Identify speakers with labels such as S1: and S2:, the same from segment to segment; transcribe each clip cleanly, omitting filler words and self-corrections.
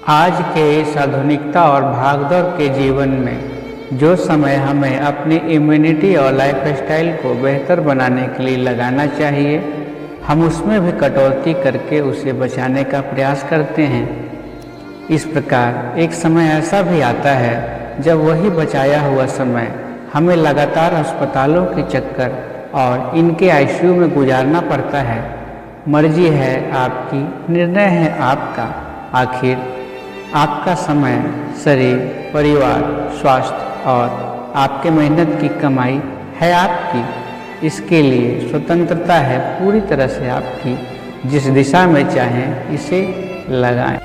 S1: आज के इस आधुनिकता और भागदौड़ के जीवन में जो समय हमें अपनी इम्यूनिटी और लाइफस्टाइल को बेहतर बनाने के लिए लगाना चाहिए, हम उसमें भी कटौती करके उसे बचाने का प्रयास करते हैं। इस प्रकार एक समय ऐसा भी आता है जब वही बचाया हुआ समय हमें लगातार अस्पतालों के चक्कर और इनके आईसीयू में गुजारना पड़ता है। मर्जी है आपकी, निर्णय है आपका। आखिर आपका समय, शरीर, परिवार, स्वास्थ्य और आपके मेहनत की कमाई है आपकी। इसके लिए स्वतंत्रता है पूरी तरह से आपकी। जिस दिशा में चाहें इसे लगाएं।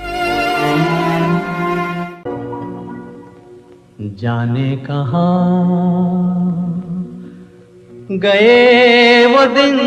S2: जाने कहाँ गए वो दिन,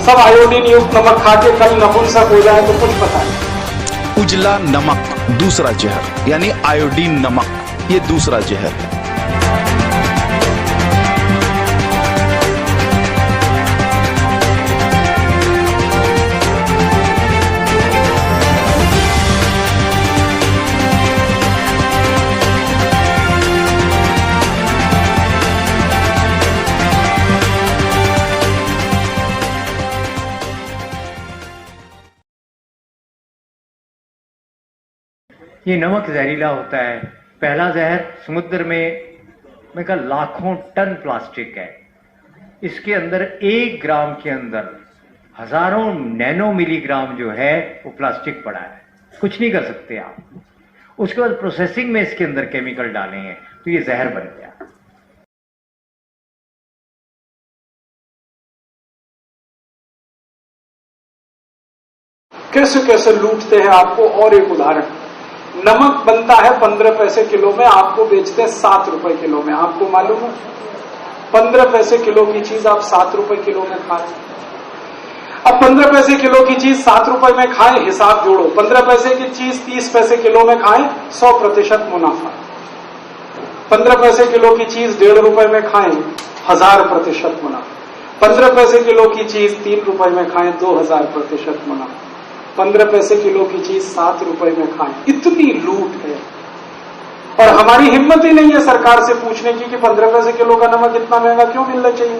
S3: सब आयोडीन युक्त नमक खा के कल नपुंसक हो जाए तो कुछ पता नहीं।
S4: उजला नमक दूसरा जहर, यानी आयोडीन नमक, ये दूसरा जहर है।
S5: ये नमक जहरीला होता है। पहला जहर समुद्र में का लाखों टन प्लास्टिक है। इसके अंदर 1 ग्राम के अंदर हजारों नैनो मिलीग्राम जो है वो प्लास्टिक पड़ा है। कुछ नहीं कर सकते आप। उसके बाद प्रोसेसिंग में इसके अंदर केमिकल डाले हैं तो ये जहर बन गया।
S3: कैसे कैसे लूटते हैं आपको। और एक उदाहरण, नमक बनता है 15 पैसे किलो में, आपको बेचते हैं 7 रुपए किलो में। आपको मालूम है 15 पैसे किलो की चीज आप 7 रुपए किलो में खाएं। अब 15 पैसे किलो की चीज 7 रुपए में खाएं, हिसाब जोड़ो। 15 पैसे की चीज 30 पैसे किलो में खाएं, 100% मुनाफा। 15 पैसे किलो की चीज 1.5 रुपए में खाएं, 1000% मुनाफा। 15 पैसे किलो की चीज 3 रुपए में खाएं, 2000% मुनाफा। 15 पैसे किलो की चीज 7 रुपए में खाएं। इतनी लूट है और हमारी हिम्मत ही नहीं है सरकार से पूछने की कि 15 पैसे किलो का नमक इतना महंगा क्यों मिलना चाहिए।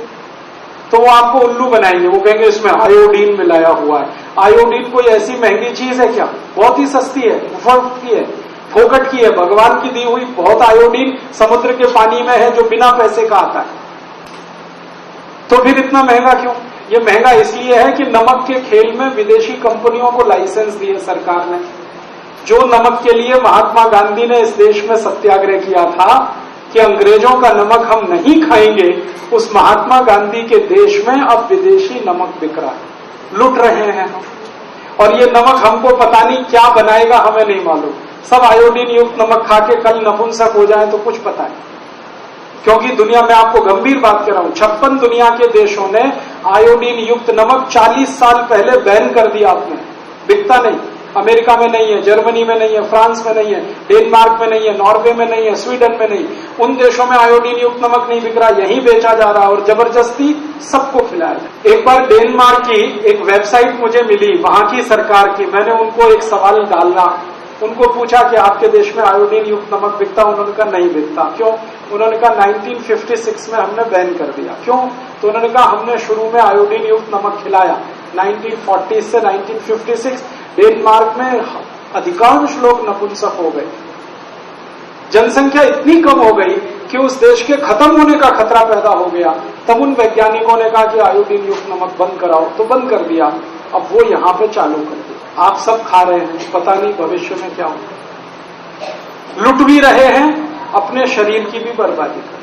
S3: तो वो आपको उल्लू बनाएंगे। वो कहेंगे इसमें आयोडीन मिलाया हुआ है। आयोडीन कोई ऐसी महंगी चीज है क्या? बहुत ही सस्ती है, मुफ्त की है, फोकट की है, भगवान की दी हुई। बहुत आयोडीन समुद्र के पानी में है जो बिना पैसे का आता है। तो फिर इतना महंगा क्यों? ये महंगा इसलिए है कि नमक के खेल में विदेशी कंपनियों को लाइसेंस दिए सरकार ने। जो नमक के लिए महात्मा गांधी ने इस देश में सत्याग्रह किया था कि अंग्रेजों का नमक हम नहीं खाएंगे, उस महात्मा गांधी के देश में अब विदेशी नमक बिक रहा है। लुट रहे हैं हम। और ये नमक हमको पता नहीं क्या बनाएगा, हमें नहीं मालूम। सब आयोडीन युक्त नमक खा के कल नपुंसक हो जाए तो कुछ पता नहीं। क्योंकि दुनिया में आपको गंभीर बात कर रहा हूं, 56 दुनिया के देशों ने आयोडीन युक्त नमक 40 साल पहले बैन कर दिया। आपने बिकता नहीं। अमेरिका में नहीं है, जर्मनी में नहीं है, फ्रांस में नहीं है, डेनमार्क में नहीं है, नॉर्वे में नहीं है, स्वीडन में नहीं। उन देशों में आयोडीन युक्त नमक नहीं बिक रहा, यहीं बेचा जा रहा और जबरदस्ती सबको खिलाया। एक बार डेनमार्क की एक वेबसाइट मुझे मिली, वहां की सरकार की। मैंने उनको एक सवाल डाला, उनको पूछा कि आपके देश में आयोडीन युक्त नमक बिकता? उन्होंने कहा नहीं बिकता। क्यों? उन्होंने कहा 1956 में हमने बैन कर दिया। क्यों? तो उन्होंने कहा हमने शुरू में आयोडीन युक्त नमक खिलाया। 1940 से 1956 डेनमार्क में अधिकांश लोग नपुंसक हो गए। जनसंख्या इतनी कम हो गई कि उस देश के खत्म होने का खतरा पैदा हो गया। तब उन वैज्ञानिकों ने कहा कि आयोडीन युक्त नमक बंद कराओ, तो बंद कर दिया। अब वो यहां पे चालू कर दिया। आप सब खा रहे हैं, पता नहीं भविष्य में क्या हो। लुट भी रहे हैं, अपने शरीर की भी बर्बादी कर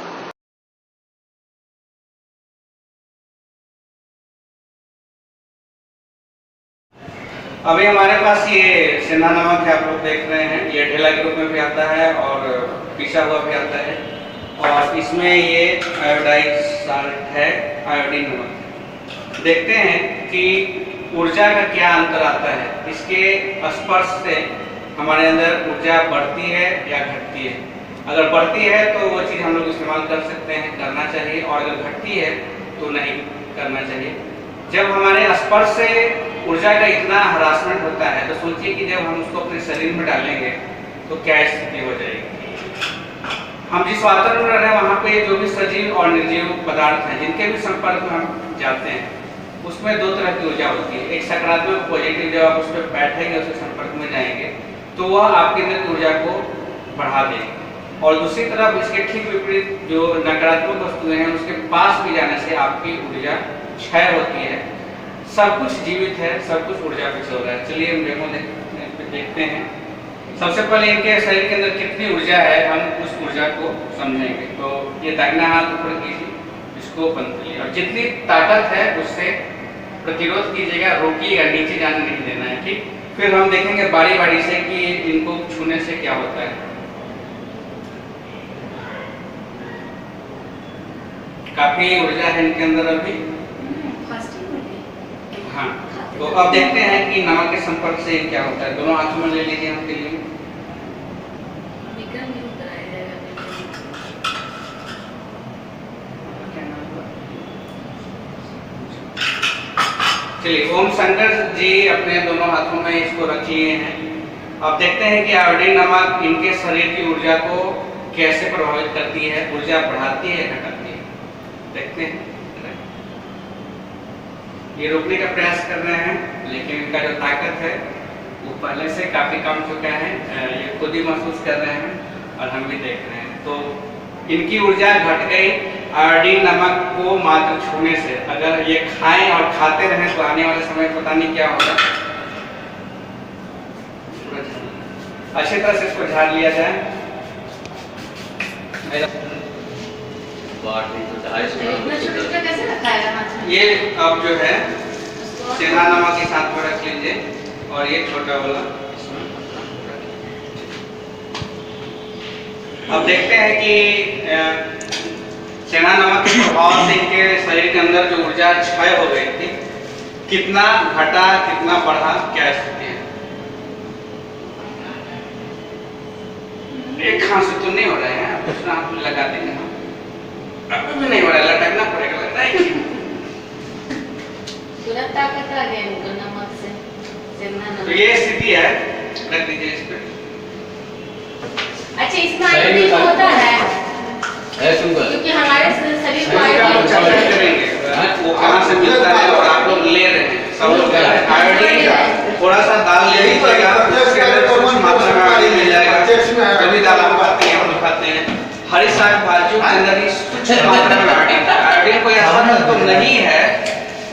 S6: अभी हमारे पास ये सेंधा नमक है, आप लोग देख रहे हैं। ये ढेला के रूप में भी आता है और पिसा हुआ भी आता है, और इसमें ये आयोडाइज साल्ट है, आयोडीन नमक। देखते हैं कि ऊर्जा का क्या अंतर आता है। इसके स्पर्श से हमारे अंदर ऊर्जा बढ़ती है या घटती है। अगर बढ़ती है तो वो चीज़ हम लोग इस्तेमाल कर सकते हैं, करना चाहिए, और अगर घटती है तो नहीं करना चाहिए। जब हमारे स्पर्श से ऊर्जा का इतना हरासमेंट होता है तो सोचिए कि जब हम उसको अपने शरीर में डालेंगे तो क्या स्थिति हो जाएगी। हम जिस वातावरण में रह रहे हैं वहाँ पे जो भी सजीव और निर्जीव पदार्थ हैं, जिनके भी संपर्क में हम जाते हैं, उसमें दो तरह की ऊर्जा होती है। एक सकारात्मक पॉजिटिव, जब आप उस पर बैठेंगे, उसके संपर्क में जाएंगे तो वह आपके अंदर की ऊर्जा को बढ़ा देगी, और दूसरी तरफ इसके ठीक विपरीत जो नकारात्मक वस्तुएं हैं उसके पास भी जाने से आपकी ऊर्जा क्षय होती है। सब कुछ जीवित है, सब कुछ ऊर्जा पे चल रहा है। चलिए हम डेमो देखते हैं। सबसे पहले इनके शरीर के अंदर कितनी ऊर्जा है, हम उस ऊर्जा को समझेंगे। तो ये दाहिना हाथ ऊपर कीजिए, इसको बंद करिए, और जितनी ताकत है उससे प्रतिरोध कीजिएगा, रोकिएगा, नीचे जाने नहीं देना है, ठीक। फिर हम देखेंगे बारी बारी से कि इनको छूने से क्या होता है। काफी ऊर्जा है इनके अंदर अभी। हाँ, तो अब देखते हैं कि नमक के संपर्क से क्या होता है। दोनों हाथों में ले लीजिए हम के लिए। चलिए, ओम शंकर जी अपने दोनों हाथों में इसको रख लिए हैं। अब देखते हैं कि आयोडीन नमक इनके शरीर की ऊर्जा को कैसे प्रभावित करती है, ऊर्जा बढ़ाती है या घटाती है। देखते हैं। ये रोकने का प्रयास कर रहे हैं, लेकिन इनका जो ताकत है वो पहले से काफी कम चुका है। ये खुद ही महसूस कर रहे हैं और हम भी देख रहे हैं। तो इनकी ऊर्जा घट गई आयोडीन नमक को मात्र छूने से। अगर ये खाएं और खाते रहें तो आने वाले समय पता नहीं क्या होगा। अच्छी तरह से इसको झाड़ लिया जाए। ये अब जो है सेंधा नमक के साथ में रख लीजिए, और ये छोटा वाला इसमें। अब देखते हैं कि सेंधा नमक के प्रभाव से इनके शरीर के अंदर जो ऊर्जा क्षय हो गई थी, कितना घटा, कितना बढ़ा, क्या स्थिति है। एक खांसी तो नहीं हो रहा है, दूसरा हाथ में लगा देंगे हम। अभी भी नहीं हो रहा, लटकना पड़ेगा, लगता है।
S7: तुरंत ताकत आ गई उनको नमक से।
S6: तो ये स्थिति है, रख दीजिए इस पे।
S7: अच्छा, इसमें आयोडीन होता है क्योंकि हमारे शरीर को आयोडीन
S6: करेंगे वो कहाँ से मिलता है, और आप लोग ले रहे हैं, सब लोग आयोडीन थोड़ा सा दाल ले लीजिएगा, उसके अंदर कुछ मात्रा में आयोडीन मिल जाएगा। कभी दाल आप खाते हैं, हम खाते हैं, हरी साग भाजियों के अंदर ही कुछ मात्रा में आयोडीन कोई ऐसा तो नहीं है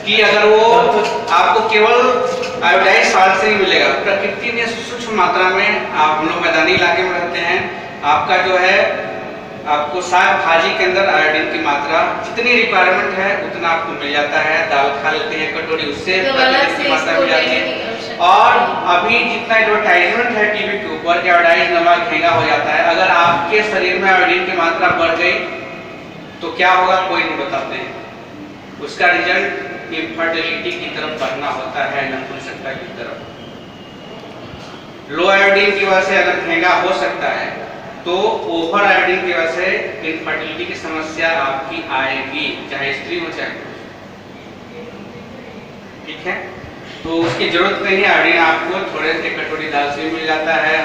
S6: कि अगर वो आपको केवल आयोडाइज साल्ट से ही मिलेगा। प्रकृति में सूक्ष्म मात्रा में, आप हम लोग मैदानी इलाके में रहते हैं, आपका जो है आपको साग भाजी के अंदर आयोडीन की मात्रा जितनी रिक्वायरमेंट है उतना आपको मिल जाता है। दाल खा लेते हैं कटोरी, उससे की मात्रा मिल जाती है। और अभी जितना एडवर्टाइजमेंट है टीवी के ऊपर कि आयोडाइज नमक महंगा हो जाता है, अगर आपके शरीर में आयोडीन की मात्रा बढ़ गई तो क्या होगा, कोई नहीं बताते हैं। उसका रिजल्ट इनफर्टिलिटी की तरफ बढ़ना होता है, नपुंसकता की तरफ। लो आयोडीन की वजह से अगर महंगा हो सकता है, तो ओवर आयोडीन की वजह से इनफर्टिलिटी की समस्या आपकी आएगी, चाहे स्त्री हो चाहे। ठीक है, तो उसकी जरूरत नहीं है। आयोडीन आपको थोड़े से कटोरी दाल से मिल जाता है।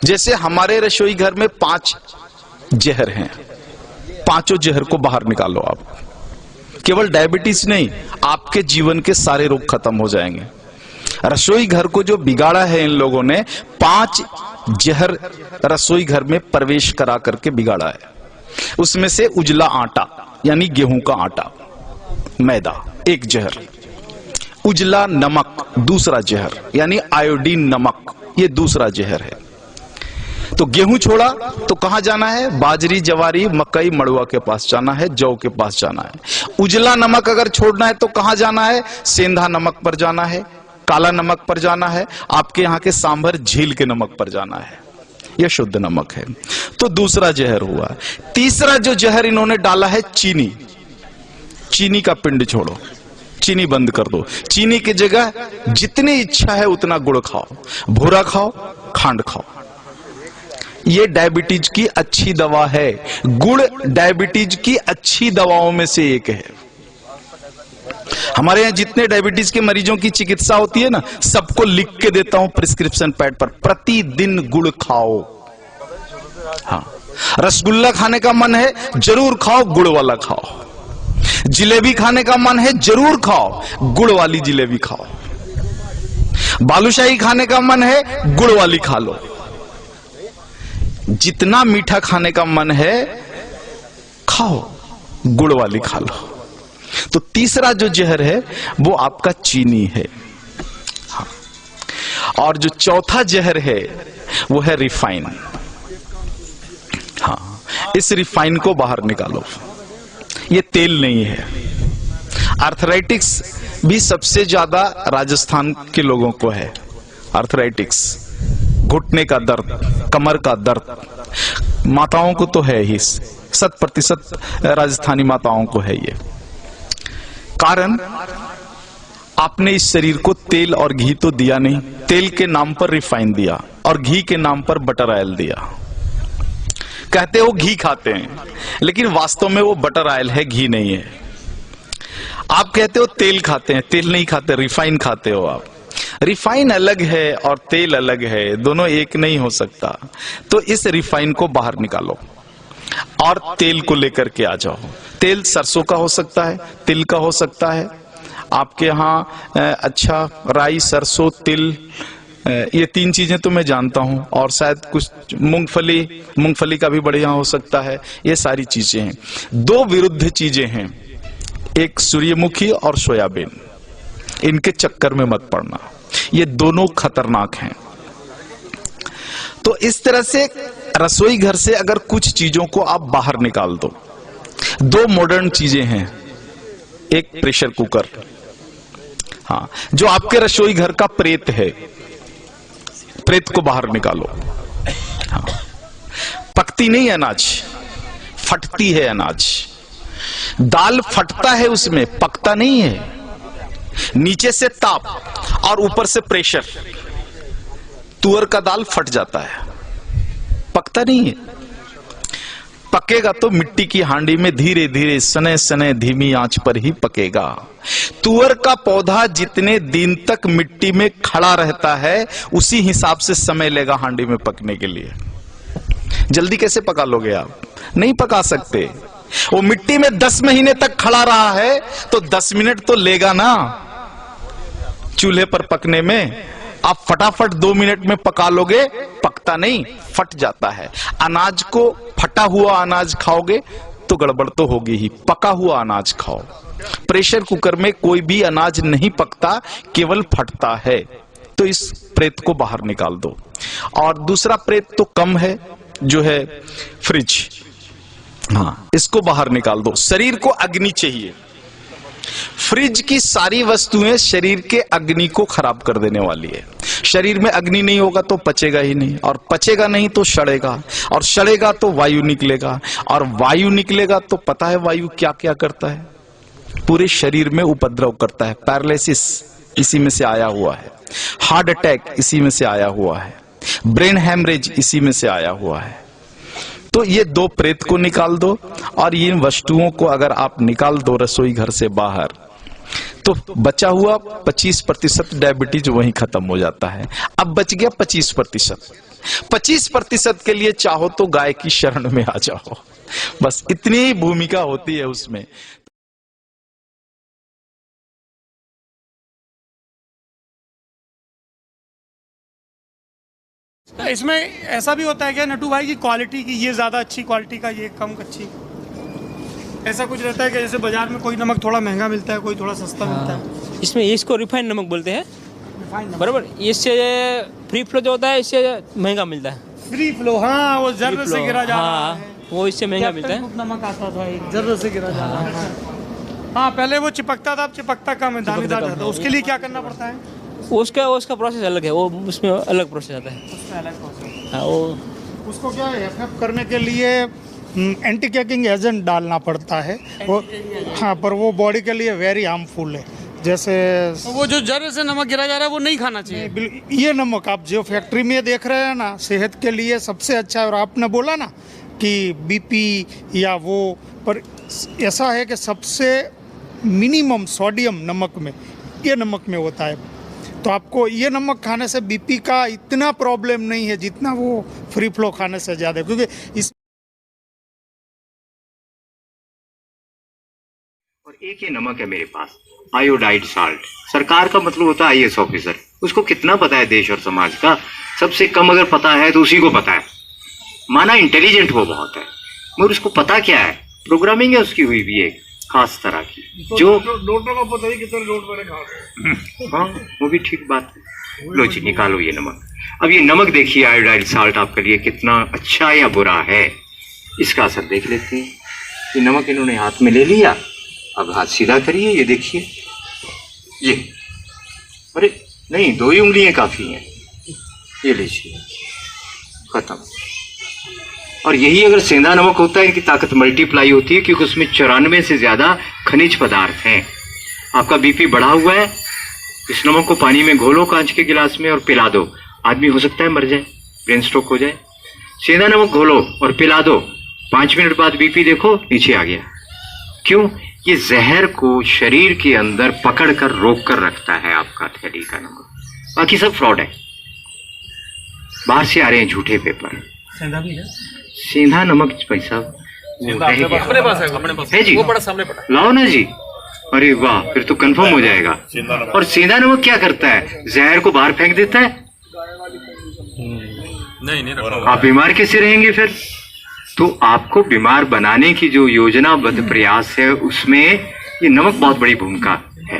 S4: जैसे हमारे रसोई घर में 5 जहर हैं, पांचों जहर को बाहर निकालो आप। केवल डायबिटीज नहीं, आपके जीवन के सारे रोग खत्म हो जाएंगे। रसोई घर को जो बिगाड़ा है इन लोगों ने, 5 जहर रसोई घर में प्रवेश करा करके बिगाड़ा है। उसमें से उजला आटा, यानी गेहूं का आटा, मैदा एक जहर। उजला नमक दूसरा जहर, यानी आयोडीन नमक, ये दूसरा जहर है। तो गेहूं छोड़ा तो कहां जाना है? बाजरी, जवारी, मकई, मड़ुआ के पास जाना है, जौ के पास जाना है। उजला नमक अगर छोड़ना है तो कहां जाना है? सेंधा नमक पर जाना है, काला नमक पर जाना है, आपके यहां के सांभर झील के नमक पर जाना है। यह शुद्ध नमक है। तो दूसरा जहर हुआ। तीसरा जो जहर इन्होंने डाला है चीनी। चीनी का पिंड छोड़ो, चीनी बंद कर दो। चीनी की जगह जितनी इच्छा है उतना गुड़ खाओ, भूरा खाओ, खांड खाओ। ये डायबिटीज की अच्छी दवा है। गुड़ डायबिटीज की अच्छी दवाओं में से एक है। हमारे यहां जितने डायबिटीज के मरीजों की चिकित्सा होती है ना, सबको लिख के देता हूं प्रिस्क्रिप्शन पैड पर, प्रतिदिन गुड़ खाओ। हाँ, रसगुल्ला खाने का मन है, जरूर खाओ, गुड़ वाला खाओ। जिलेबी खाने का मन है, जरूर खाओ, गुड़ वाली जिलेबी खाओ। बालूशाही खाने का मन है, गुड़ वाली खा लो। जितना मीठा खाने का मन है खाओ, गुड़ वाली खा लो। तो तीसरा जो जहर है वो आपका चीनी है। हाँ। और जो चौथा जहर है वो है रिफाइन। हाँ, इस रिफाइन को बाहर निकालो। ये तेल नहीं है। आर्थराइटिक्स भी सबसे ज्यादा राजस्थान के लोगों को है। आर्थराइटिक्स, घुटने का दर्द, कमर का दर्द, माताओं को तो है ही, 100% राजस्थानी माताओं को है ये। कारण आपने इस शरीर को तेल और घी तो दिया नहीं, तेल के नाम पर रिफाइन दिया और घी के नाम पर बटर ऑयल दिया। कहते हो घी खाते हैं, लेकिन वास्तव में वो बटर ऑयल है, घी नहीं है। आप कहते हो तेल खाते हैं, तेल नहीं खाते, रिफाइन खाते हो आप। रिफाइन अलग है और तेल अलग है, दोनों एक नहीं हो सकता। तो इस रिफाइन को बाहर निकालो और तेल को लेकर के आ जाओ। तेल सरसों का हो सकता है, तिल का हो सकता है, आपके यहाँ अच्छा राई, सरसों, तिल, ये 3 चीजें तो मैं जानता हूं, और शायद कुछ मूंगफली का भी बढ़िया हो सकता है। ये सारी चीजें हैं। 2 विरुद्ध चीजें हैं, एक सूर्यमुखी और सोयाबीन। इनके चक्कर में मत पड़ना, ये दोनों खतरनाक हैं। तो इस तरह से रसोई घर से अगर कुछ चीजों को आप बाहर निकाल दो। 2 मॉडर्न चीजें हैं, एक प्रेशर कुकर, हाँ, जो आपके रसोई घर का प्रेत है, प्रेत को बाहर निकालो। हाँ, पकती नहीं अनाज, फटती है अनाज। दाल फटता है, उसमें पकता नहीं है। नीचे से ताप और ऊपर से प्रेशर, तुअर का दाल फट जाता है, पकता नहीं है। पकेगा तो मिट्टी की हांडी में धीरे धीरे, सने सने, धीमी आंच पर ही पकेगा। तुअर का पौधा जितने दिन तक मिट्टी में खड़ा रहता है, उसी हिसाब से समय लेगा हांडी में पकने के लिए। जल्दी कैसे पका लोगे आप? नहीं पका सकते। वो मिट्टी में 10 महीने तक खड़ा रहा है तो 10 मिनट तो लेगा ना चूल्हे पर पकने में। आप फटाफट 2 मिनट में पका लोगे, पकता नहीं, फट जाता है। अनाज को, फटा हुआ अनाज खाओगे तो गड़बड़ तो होगी ही, पका हुआ अनाज खाओ। प्रेशर कुकर में कोई भी अनाज नहीं पकता, केवल फटता है। तो इस प्रेत को बाहर निकाल दो। और दूसरा प्रेत तो कम है, जो है फ्रिज, हाँ, इसको बाहर निकाल दो। शरीर को अग्नि चाहिए। फ्रिज की सारी वस्तुएं शरीर के अग्नि को खराब कर देने वाली है। शरीर में अग्नि नहीं होगा तो पचेगा ही नहीं, और पचेगा नहीं तो सड़ेगा, और सड़ेगा तो वायु निकलेगा, और वायु निकलेगा तो पता है वायु क्या क्या करता है? पूरे शरीर में उपद्रव करता है। पैरालिसिस इसी में से आया हुआ है, हार्ट अटैक इसी में से आया हुआ है, ब्रेन हैमरेज इसी में से आया हुआ है। तो ये 2 प्रेत को निकाल दो, और इन वस्तुओं को अगर आप निकाल दो रसोई घर से बाहर, तो बचा हुआ 25% डायबिटीज वहीं खत्म हो जाता है। अब बच गया 25%। 25% के लिए चाहो तो गाय की शरण में आ जाओ, बस इतनी ही भूमिका होती है उसमें।
S8: इसमें ऐसा भी होता है क्या नटू भाई की क्वालिटी की ये ज्यादा अच्छी क्वालिटी का, ये कम अच्छी, ऐसा कुछ रहता है कि जैसे बाजार में कोई नमक थोड़ा महंगा मिलता है, कोई थोड़ा सस्ता मिलता है?
S9: इसमें इसको रिफाइंड नमक बोलते हैं, बराबर। इससे फ्री फ्लो जो होता है इससे महंगा मिलता है।
S8: फ्री फ्लो, हाँ, वो जर्र से गिरा जा रहा है,
S9: वो इससे महंगा मिलता है।
S8: नमक आता था एक जर्र से गिरा जा रहा है। हाँ, पहले वो चिपकता था, अब चिपकता कम है, दानेदार रहता है। उसके लिए क्या करना पड़ता है?
S9: उसका प्रोसेस अलग है, वो उसमें अलग प्रोसेस आता है।
S8: उसमें अलग प्रोसेस।
S9: हाँ, वो
S8: उसको क्या है, एफएफ करने के लिए एंटी कैकिंग एजेंट डालना पड़ता है वो। हाँ, पर वो बॉडी के लिए वेरी हार्मफुल है। जैसे तो वो जो जर्रे से नमक गिरा जा रहा है वो नहीं खाना चाहिए। ये नमक आप जो फैक्ट्री में देख रहे हैं ना, सेहत के लिए सबसे अच्छा है। और आपने बोला ना कि बीपी या वो, पर ऐसा है कि सबसे मिनिमम सोडियम नमक में, ये नमक में होता है। तो आपको ये नमक खाने से बीपी का इतना प्रॉब्लम नहीं है जितना वो फ्री फ्लो खाने से ज़्यादा, क्योंकि इस
S10: और एक ये नमक है मेरे पास, आयोडाइड साल्ट। सरकार का मतलब होता है आईएएस ऑफिसर, उसको कितना पता है देश और समाज का? सबसे कम अगर पता है तो उसी को पता है। माना इंटेलिजेंट वो बहुत है, मगर उसको पता क्या है? प्रोग्रामिंग है उसकी हुई भी एक खास तरह की, जो
S8: डॉक्टर को पता ही कितने नोट मैंने खा।
S10: हाँ, वो भी ठीक बात है। लो जी, निकालो ये नमक। अब ये नमक देखिए, आयोडाइड साल्ट आपके लिए कितना अच्छा या बुरा है, इसका असर देख लेते हैं। ये नमक इन्होंने हाथ में ले लिया, अब हाथ सीधा करिए, ये देखिए, ये, अरे नहीं, 2 ही उंगलियां काफी हैं। ये लीजिए, खत्म। और यही अगर सेंधा नमक होता है, इनकी ताकत मल्टीप्लाई होती है, क्योंकि उसमें 94 से ज्यादा खनिज पदार्थ हैं। आपका बीपी बढ़ा हुआ है, इस नमक को पानी में घोलो कांच के गिलास में और पिला दो। आदमी हो सकता है मर जाए, ब्रेन स्ट्रोक हो जाए। सेंधा नमक घोलो और पिला दो, 5 मिनट बाद बीपी देखो नीचे आ गया। क्यों? ये जहर को शरीर के अंदर पकड़ कर रोक कर रखता है आपका थैली का नमक। बाकी सब फ्रॉड है, बाहर से आ रहे हैं झूठे पेपर।
S8: सेंधा भी है,
S10: सेंधा नमक भाई साहब अपने पास है जी, वो बड़ा सामने पड़ा, लाओ ना जी। अरे वाह, फिर तो कंफर्म हो जाएगा। और सेंधा नमक क्या करता है? जहर को बाहर फेंक देता है। नहीं, आप बीमार कैसे रहेंगे फिर? तो आपको बीमार बनाने की जो योजनाबद्ध प्रयास है, उसमें ये नमक बहुत बड़ी भूमिका है।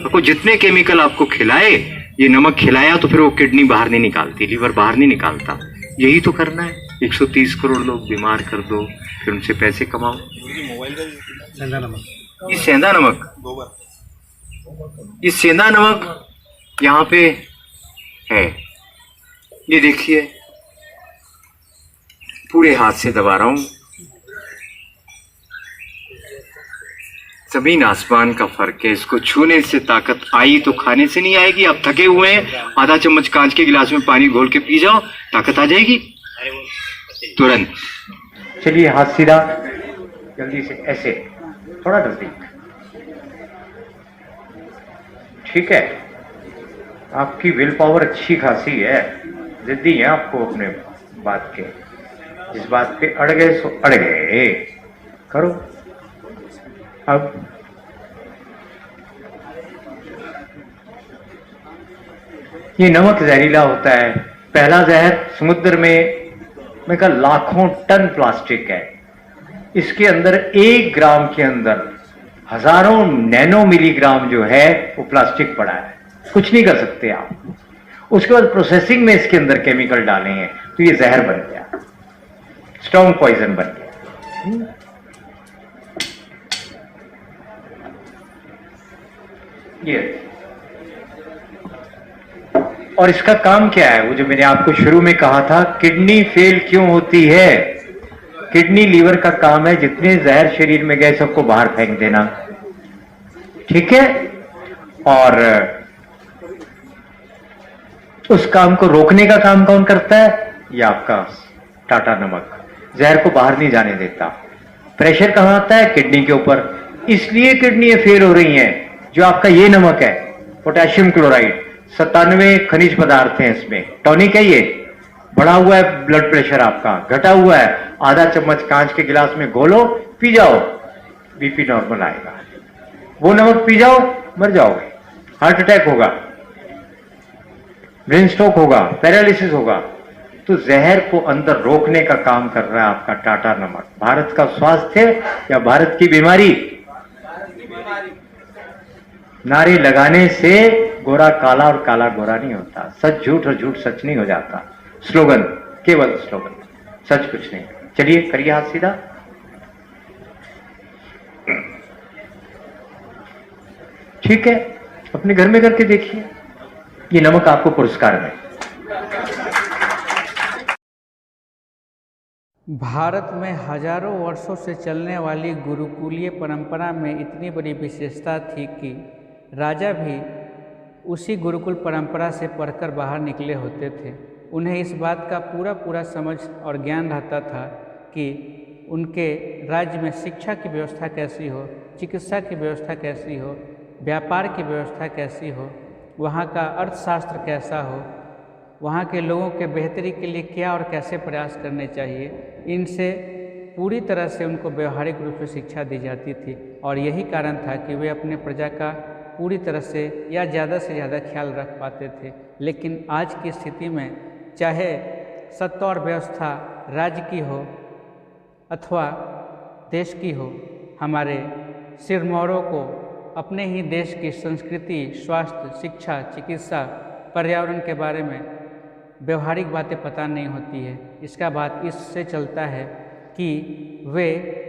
S10: आपको जितने केमिकल आपको खिलाए, ये नमक खिलाया तो फिर वो किडनी बाहर नहीं निकालती, लीवर बाहर नहीं निकालता। यही तो करना है। 130 करोड़ लोग बीमार कर दो, फिर उनसे पैसे कमाओ। ये सेंधा नमक, ये सेंधा नमक यहाँ पे है, ये देखिए, पूरे हाथ से दबा रहा हूं। जमीन आसमान का फर्क है। इसको छूने से ताकत आई तो खाने से नहीं आएगी। आप थके हुए हैं, आधा चम्मच कांच के गिलास में पानी घोल के पी जाओ, ताकत आ जाएगी तुरंत।
S5: चलिए, हाथ सीधा, जल्दी से ऐसे, थोड़ा नजदीक। ठीक है, आपकी विल पावर अच्छी खासी है, जिद्दी है आपको अपने बात के। जिस बात पे अड़ गए सो अड़ गए, करो। अब ये नमक जहरीला होता है। पहला जहर समुद्र में मैं कहा लाखों टन प्लास्टिक है। इसके अंदर 1 ग्राम के अंदर हजारों नैनो मिलीग्राम जो है वो प्लास्टिक पड़ा है। कुछ नहीं कर सकते आप। उसके बाद प्रोसेसिंग में इसके अंदर केमिकल डाले हैं तो ये जहर बन गया, स्ट्रॉन्ग पॉइजन बन गया। ये और इसका काम क्या है? वो जो मैंने आपको शुरू में कहा था, किडनी फेल क्यों होती है? किडनी लीवर का काम है जितने जहर शरीर में गए सबको बाहर फेंक देना, ठीक है? और उस काम को रोकने का काम कौन करता है? ये आपका टाटा नमक जहर को बाहर नहीं जाने देता। प्रेशर कहां आता है? किडनी के ऊपर। इसलिए किडनी फेल हो रही हैं। जो आपका ये नमक है, पोटेशियम क्लोराइड, 97 खनिज पदार्थ हैं इसमें, टॉनिक है ये। बढ़ा हुआ है ब्लड प्रेशर आपका, घटा हुआ है, आधा चम्मच कांच के गिलास में घोलो, पी जाओ, बीपी नॉर्मल आएगा। वो नमक पी जाओ, मर जाओगे, हार्ट अटैक होगा, ब्रेन स्ट्रोक होगा, पैरालिसिस होगा। तो जहर को अंदर रोकने का काम कर रहा है आपका टाटा नमक। भारत का स्वास्थ्य या भारत की बीमारी? नारे लगाने से गोरा काला और काला गोरा नहीं होता, सच झूठ और झूठ सच नहीं हो जाता। स्लोगन, केवल स्लोगन, सच कुछ नहीं। चलिए करिए हाथ सीधा। ठीक है, अपने घर में करके देखिए, ये नमक आपको पुरस्कार में।
S1: भारत में हजारों वर्षों से चलने वाली गुरुकुलीय परंपरा में इतनी बड़ी विशेषता थी कि राजा भी उसी गुरुकुल परंपरा से पढ़कर बाहर निकले होते थे। उन्हें इस बात का पूरा समझ और ज्ञान रहता था कि उनके राज्य में शिक्षा की व्यवस्था कैसी हो, चिकित्सा की व्यवस्था कैसी हो, व्यापार की व्यवस्था कैसी हो, वहाँ का अर्थशास्त्र कैसा हो, वहाँ के लोगों के बेहतरी के लिए क्या और कैसे प्रयास करने चाहिए। इनसे पूरी तरह से उनको व्यवहारिक रूप से शिक्षा दी जाती थी और यही कारण था कि वे अपने प्रजा का पूरी तरह से या ज़्यादा से ज़्यादा ख्याल रख पाते थे। लेकिन आज की स्थिति में चाहे सत्ता और व्यवस्था राज्य की हो अथवा देश की हो, हमारे सिरमौरों को अपने ही देश की संस्कृति, स्वास्थ्य, शिक्षा, चिकित्सा, पर्यावरण के बारे में व्यवहारिक बातें पता नहीं होती है। इसका बात इससे चलता है कि वे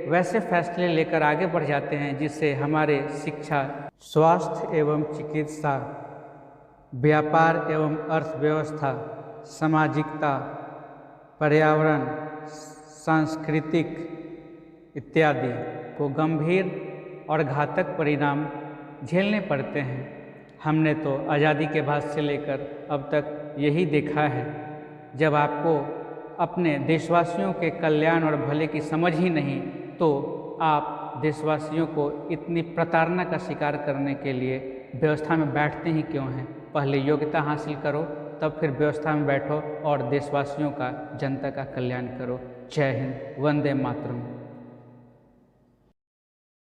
S1: वैसे फैसले लेकर आगे बढ़ जाते हैं जिससे हमारे शिक्षा, स्वास्थ्य एवं चिकित्सा, व्यापार एवं अर्थव्यवस्था, सामाजिकता, पर्यावरण, सांस्कृतिक इत्यादि को गंभीर और घातक परिणाम झेलने पड़ते हैं। हमने तो आज़ादी के बाद से लेकर अब तक यही देखा है। जब आपको अपने देशवासियों के कल्याण और भले की समझ ही नहीं तो आप देशवासियों को इतनी प्रताड़ना का शिकार करने के लिए व्यवस्था में बैठते ही क्यों हैं? पहले योग्यता हासिल करो, तब फिर व्यवस्था में बैठो और देशवासियों का, जनता का कल्याण करो। जय हिंद, वंदे मातरम।